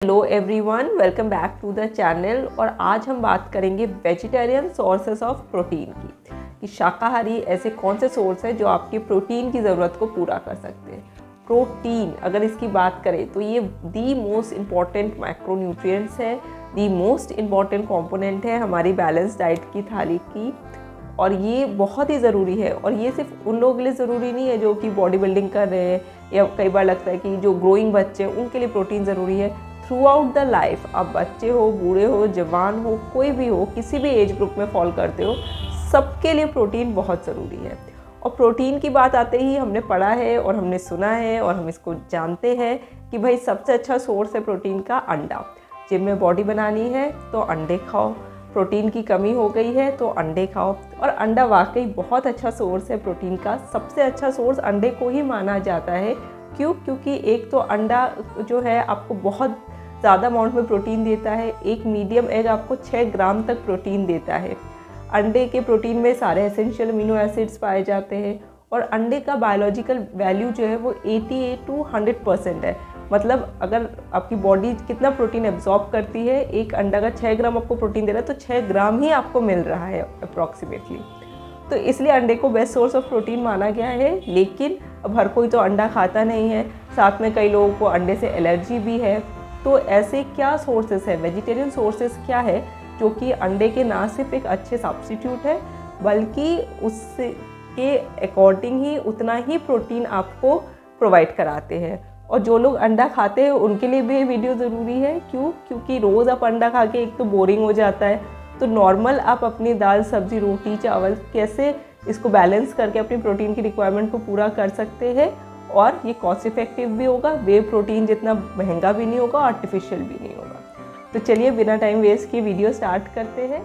Hello everyone, welcome back to the channel. और आज हम बात करेंगे वेजिटेरियन सोर्सेस ऑफ प्रोटीन की, कि शाकाहारी ऐसे कौन से सोर्स हैं जो आपके प्रोटीन की ज़रूरत को पूरा कर सकते हैं। प्रोटीन अगर इसकी बात करें तो ये दी मोस्ट इम्पॉर्टेंट माइक्रोन्यूट्रिएंट्स है, दी मोस्ट इम्पॉर्टेंट कंपोनेंट है हमारी बैलेंस डाइट की थाली की। और ये बहुत ही ज़रूरी है, और ये सिर्फ उन लोगों के लिए ज़रूरी नहीं है जो कि बॉडी बिल्डिंग कर रहे हैं, या कई बार लगता है कि जो ग्रोइंग बच्चे हैं उनके लिए प्रोटीन ज़रूरी है। थ्रू आउट द लाइफ, आप बच्चे हो, बूढ़े हो, जवान हो, कोई भी हो, किसी भी एज ग्रुप में फॉल करते हो, सबके लिए प्रोटीन बहुत ज़रूरी है। और प्रोटीन की बात आते ही हमने पढ़ा है और हमने सुना है और हम इसको जानते हैं कि भाई सबसे अच्छा सोर्स है प्रोटीन का अंडा। जिम में बॉडी बनानी है तो अंडे खाओ, प्रोटीन की कमी हो गई है तो अंडे खाओ। और अंडा वाकई बहुत अच्छा सोर्स है प्रोटीन का। सबसे अच्छा सोर्स अंडे को ही माना जाता है। क्यों? क्योंकि एक तो अंडा जो है आपको बहुत ज़्यादा अमाउंट में प्रोटीन देता है। एक मीडियम एग आपको 6 ग्राम तक प्रोटीन देता है। अंडे के प्रोटीन में सारे एसेंशियल अमीनो एसिड्स पाए जाते हैं। और अंडे का बायोलॉजिकल वैल्यू जो है वो 88 to 100% है। मतलब अगर आपकी बॉडी कितना प्रोटीन एब्जॉर्ब करती है, एक अंडा का 6 ग्राम आपको प्रोटीन दे रहा है तो 6 ग्राम ही आपको मिल रहा है अप्रॉक्सीमेटली। तो इसलिए अंडे को बेस्ट सोर्स ऑफ प्रोटीन माना गया है। लेकिन अब हर कोई तो अंडा खाता नहीं है, साथ में कई लोगों को अंडे से एलर्जी भी है। तो ऐसे क्या सोर्सेस है, वेजिटेरियन सोर्सेस क्या है जो कि अंडे के ना सिर्फ एक अच्छे सब्स्टिट्यूट है बल्कि उसके अकॉर्डिंग ही उतना ही प्रोटीन आपको प्रोवाइड कराते हैं। और जो लोग अंडा खाते हैं उनके लिए भी ये वीडियो ज़रूरी है। क्यों? क्योंकि रोज़ आप अंडा खा के एक तो बोरिंग हो जाता है, तो नॉर्मल आप अपनी दाल, सब्ज़ी, रोटी, चावल कैसे इसको बैलेंस करके अपनी प्रोटीन की रिक्वायरमेंट को पूरा कर सकते हैं। और ये कॉस्ट इफेक्टिव भी होगा, वे प्रोटीन जितना महंगा भी नहीं होगा, आर्टिफिशियल भी नहीं होगा। तो चलिए बिना टाइम वेस्ट किए वीडियो स्टार्ट करते हैं।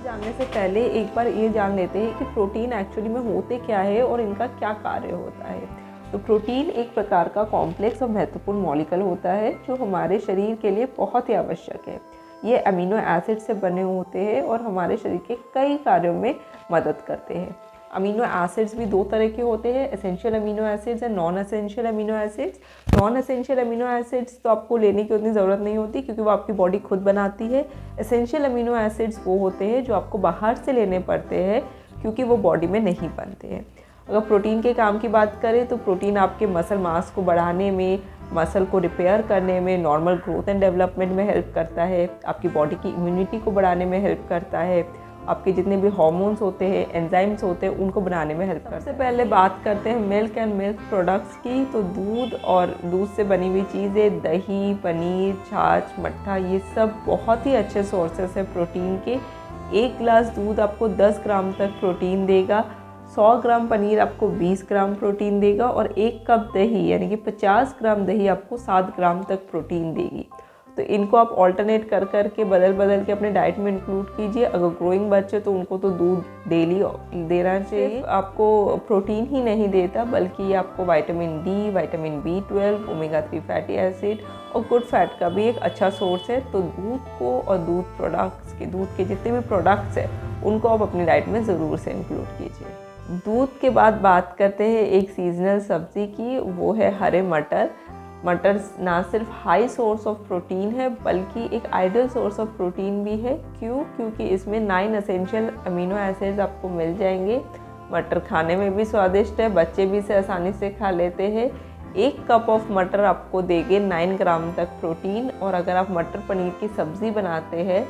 जानने से पहले एक बार ये जान लेते हैं कि प्रोटीन एक्चुअली में होते क्या है और इनका क्या कार्य होता है। तो प्रोटीन एक प्रकार का कॉम्प्लेक्स और महत्वपूर्ण मॉलिक्यूल होता है जो हमारे शरीर के लिए बहुत ही आवश्यक है। ये अमीनो एसिड से बने होते हैं और हमारे शरीर के कई कार्यों में मदद करते हैं। अमीनो एसिड्स भी दो तरह के होते हैं, एसेंशियल अमीनो एसिड्स और non essential amino acids. Non essential amino acids तो आपको लेने की उतनी ज़रूरत नहीं होती क्योंकि वो आपकी बॉडी खुद बनाती है। एसेंशियल अमीनो एसिड्स वो होते हैं जो आपको बाहर से लेने पड़ते हैं क्योंकि वो बॉडी में नहीं बनते हैं। अगर प्रोटीन के काम की बात करें तो प्रोटीन आपके मसल मास को बढ़ाने में, मसल को रिपेयर करने में, नॉर्मल ग्रोथ एंड डेवलपमेंट में हेल्प करता है, आपकी बॉडी की इम्यूनिटी को बढ़ाने में हेल्प करता है, आपके जितने भी हार्मोन्स होते हैं, एंजाइम्स होते हैं, उनको बनाने में हेल्प करता है। सबसे पहले बात करते हैं मिल्क एंड मिल्क प्रोडक्ट्स की। तो दूध और दूध से बनी हुई चीज़ें, दही, पनीर, छाछ, मट्ठा, ये सब बहुत ही अच्छे सोर्सेस हैं प्रोटीन के। 1 गिलास दूध आपको 10 ग्राम तक प्रोटीन देगा, 100 ग्राम पनीर आपको 20 ग्राम प्रोटीन देगा, और 1 कप दही यानी कि 50 ग्राम दही आपको 7 ग्राम तक प्रोटीन देगी। तो इनको आप ऑल्टरनेट कर कर के बदल के अपने डाइट में इंक्लूड कीजिए। अगर ग्रोइंग बच्चे तो उनको तो दूध डेली देना चाहिए। आपको प्रोटीन ही नहीं देता बल्कि आपको vitamin D, vitamin B12, omega 3 fatty acid और गुड फैट का भी एक अच्छा सोर्स है। तो दूध को और दूध प्रोडक्ट्स के, दूध के जितने भी प्रोडक्ट्स हैं उनको आप अपनी डाइट में ज़रूर से इंक्लूड कीजिए। दूध के बाद बात करते हैं एक सीजनल सब्ज़ी की, वो है हरे मटर। मटर ना सिर्फ हाई सोर्स ऑफ प्रोटीन है बल्कि एक आइडियल सोर्स ऑफ प्रोटीन भी है। क्यों? क्योंकि इसमें 9 एसेंशियल अमीनो एसिड्स आपको मिल जाएंगे। मटर खाने में भी स्वादिष्ट है, बच्चे भी इसे आसानी से खा लेते हैं। 1 कप ऑफ मटर आपको देंगे 9 ग्राम तक प्रोटीन। और अगर आप मटर पनीर की सब्ज़ी बनाते हैं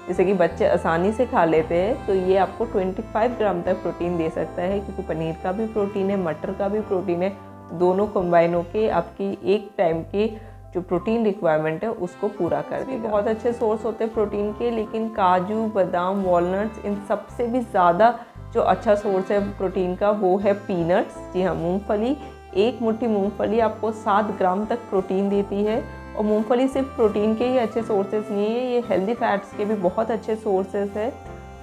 जैसे कि बच्चे आसानी से खा लेते हैं तो ये आपको 25 ग्राम तक प्रोटीन दे सकता है, क्योंकि पनीर का भी प्रोटीन है, मटर का भी प्रोटीन है। दोनों कंबाइन होके आपकी एक टाइम की जो प्रोटीन रिक्वायरमेंट है उसको पूरा कर देगा। बहुत अच्छे सोर्स होते हैं प्रोटीन के, लेकिन काजू, बादाम, वॉलनट्स, इन सबसे भी ज़्यादा जो अच्छा सोर्स है प्रोटीन का वो है पीनट्स। जी हाँ, मूंगफली। 1 मुट्ठी मूंगफली आपको 7 ग्राम तक प्रोटीन देती है। और मूंगफली सिर्फ प्रोटीन के ही अच्छे सोर्सेज नहीं है, ये हेल्दी फैट्स के भी बहुत अच्छे सोर्सेज है।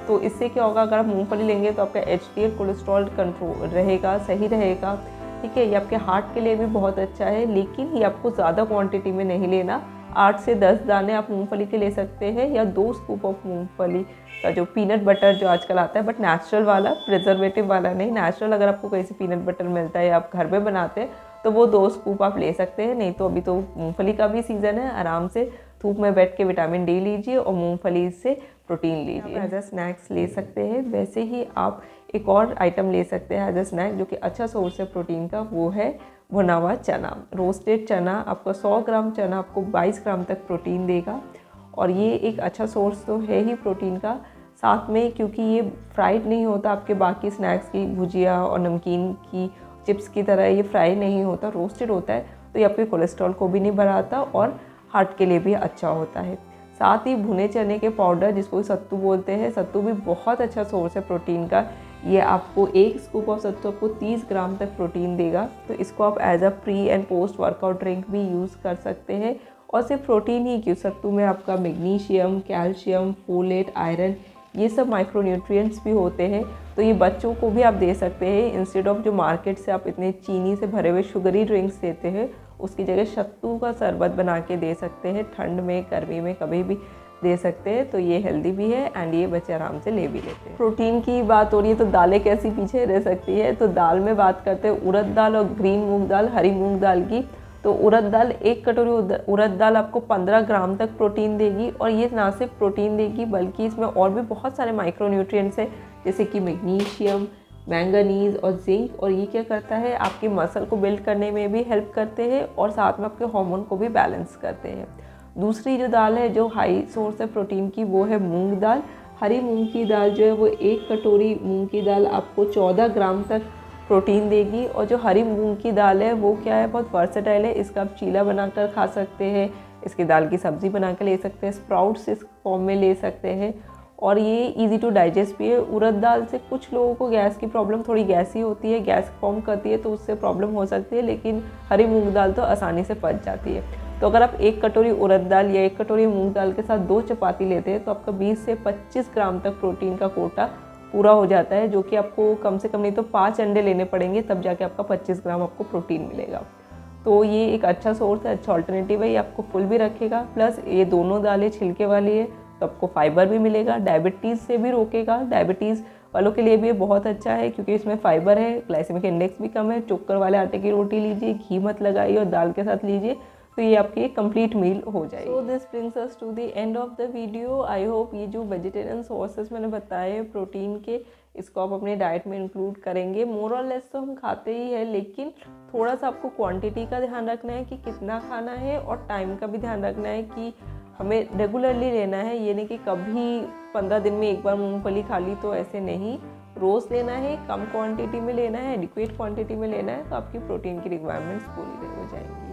तो इससे क्या होगा, अगर आप मूंगफली लेंगे तो आपका HDL कोलेस्ट्रॉल कंट्रोल रहेगा, सही रहेगा। ठीक है, ये आपके हार्ट के लिए भी बहुत अच्छा है, लेकिन ये आपको ज़्यादा क्वांटिटी में नहीं लेना। 8 से 10 दाने आप मूंगफली के ले सकते हैं, या 2 स्कूप ऑफ मूंगफली का जो पीनट बटर जो आजकल आता है, बट नेचुरल वाला, प्रिजर्वेटिव वाला नहीं, नेचुरल। अगर आपको कहीं से पीनट बटर मिलता है या आप घर में बनाते हैं तो वो 2 स्कूप आप ले सकते हैं। नहीं तो अभी तो मूंगफली का भी सीज़न है, आराम से धूप में बैठ के विटामिन डी लीजिए और मूंगफली से प्रोटीन लीजिए। एज अ स्नैक्स ले सकते हैं। वैसे ही आप एक और आइटम ले सकते हैं एज अ स्नैक जो कि अच्छा सोर्स है प्रोटीन का, वो है भुना हुआ चना। रोस्टेड चना, आपका 100 ग्राम चना आपको 22 ग्राम तक प्रोटीन देगा और ये एक अच्छा सोर्स तो है ही प्रोटीन का। साथ में क्योंकि ये फ्राइड नहीं होता आपके बाकी स्नैक्स की भुजिया और नमकीन की चिप्स की तरह, ये फ्राई नहीं होता, रोस्टेड होता है, तो ये आपके कोलेस्ट्रॉल को भी नहीं बढ़ाता और हार्ट के लिए भी अच्छा होता है। साथ ही भुने चने के पाउडर, जिसको सत्तू बोलते हैं, सत्तू भी बहुत अच्छा सोर्स है प्रोटीन का। ये आपको 1 स्कूप ऑफ सत्तू आपको 30 ग्राम तक प्रोटीन देगा। तो इसको आप as a pre and post workout drink भी यूज़ कर सकते हैं। और सिर्फ प्रोटीन ही क्यों, सत्तू में आपका मैग्नीशियम, कैल्शियम, फोलेट, आयरन, ये सब माइक्रोन्यूट्रिएंट्स भी होते हैं। तो ये बच्चों को भी आप दे सकते हैं। इंस्टेड ऑफ जो मार्केट से आप इतने चीनी से भरे हुए शुगरी ड्रिंक्स देते हैं, उसकी जगह सत्तू का शरबत बना के दे सकते हैं। ठंड में, गर्मी में, कभी भी दे सकते हैं। तो ये हेल्दी भी है एंड ये बच्चे आराम से ले भी लेते हैं। प्रोटीन की बात हो रही है तो दालें कैसी पीछे रह सकती है। तो दाल में बात करते हैं उड़द दाल और ग्रीन मूंग दाल, हरी मूंग दाल की। तो उड़द दाल, 1 कटोरी उड़द दाल आपको 15 ग्राम तक प्रोटीन देगी। और ये ना सिर्फ प्रोटीन देगी बल्कि इसमें और भी बहुत सारे माइक्रोन्यूट्रिएंट्स हैं, जैसे कि मैग्नीशियम, मैंगनीज और जिंक। और ये क्या करता है, आपकी मसल को बिल्ड करने में भी हेल्प करते हैं और साथ में आपके हार्मोन को भी बैलेंस करते हैं। दूसरी जो दाल है जो हाई सोर्स है प्रोटीन की, वो है मूंग दाल। हरी मूंग की दाल जो है वो 1 कटोरी मूंग की दाल आपको 14 ग्राम तक प्रोटीन देगी। और जो हरी मूंग की दाल है वो क्या है, बहुत वर्सेटाइल है। इसका आप चीला बनाकर खा सकते हैं, इसकी दाल की सब्ज़ी बना कर ले सकते हैं, स्प्राउट्स इस फॉर्म में ले सकते हैं और ये इजी टू डाइजेस्ट भी है। उड़द दाल से कुछ लोगों को गैस की प्रॉब्लम, थोड़ी गैसी होती है, गैस फॉर्म करती है, तो उससे प्रॉब्लम हो सकती है, लेकिन हरी मूंग दाल तो आसानी से पच जाती है। तो अगर आप 1 कटोरी उड़द दाल या 1 कटोरी मूंग दाल के साथ 2 चपाती लेते हैं तो आपका 20 से 25 ग्राम तक प्रोटीन का कोटा पूरा हो जाता है, जो कि आपको कम से कम नहीं तो 5 अंडे लेने पड़ेंगे, तब जाके आपका 25 ग्राम आपको प्रोटीन मिलेगा। तो ये एक अच्छा सोर्स है, अच्छा ऑल्टरनेटिव है। ये आपको फुल भी रखेगा, प्लस ये दोनों दालें छिलके वाली है तो आपको फाइबर भी मिलेगा, डायबिटीज़ से भी रोकेगा। डायबिटीज़ वालों के लिए भी ये बहुत अच्छा है क्योंकि इसमें फाइबर है, ग्लाइसेमिक इंडेक्स भी कम है। चोकर वाले आटे की रोटी लीजिए, घी मत लगाइए और दाल के साथ लीजिए, तो ये आपकी एक कंप्लीट मील हो जाएगी। So this brings us to the end of the video. I hope ये जो वेजिटेरियन सोर्सेस मैंने बताए हैं प्रोटीन के, इसको आप अपने डाइट में इंक्लूड करेंगे। मोर और लेस तो हम खाते ही है, लेकिन थोड़ा सा आपको क्वांटिटी का ध्यान रखना है कि कितना खाना है और टाइम का भी ध्यान रखना है कि हमें रेगुलरली लेना है। ये नहीं कि कभी 15 दिन में एक बार मूंगफली खा ली, तो ऐसे नहीं, रोज़ लेना है, कम क्वांटिटी में लेना है, एडिक्वेट क्वांटिटी में लेना है, तो आपकी प्रोटीन की रिक्वायरमेंट्स पूरी हो जाएंगी।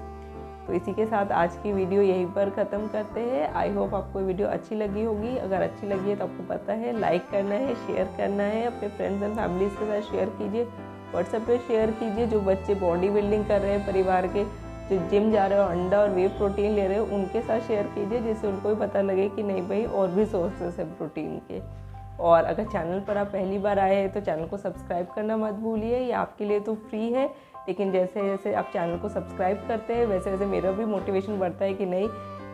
तो इसी के साथ आज की वीडियो यहीं पर ख़त्म करते हैं। आई होप आपको वीडियो अच्छी लगी होगी। अगर अच्छी लगी है तो आपको पता है लाइक करना है, शेयर करना है, अपने फ्रेंड्स एंड फैमिलीज़ के साथ शेयर कीजिए, व्हाट्सएप पे शेयर कीजिए। जो बच्चे बॉडी बिल्डिंग कर रहे हैं परिवार के, जो जिम जा रहे हो, अंडा और वे प्रोटीन ले रहे हो, उनके साथ शेयर कीजिए, जिससे उनको भी पता लगे कि नहीं भाई और भी सोर्सेस है प्रोटीन के। और अगर चैनल पर आप पहली बार आए हैं तो चैनल को सब्सक्राइब करना मत भूलिए। ये आपके लिए तो फ्री है, लेकिन जैसे जैसे आप चैनल को सब्सक्राइब करते हैं वैसे वैसे मेरा भी मोटिवेशन बढ़ता है कि नहीं,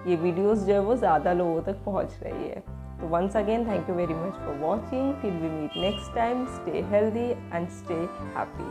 ये वीडियोस जो है वो ज़्यादा लोगों तक पहुंच रही है। तो once again thank you very much for watching. Till we meet next time, stay healthy and stay happy.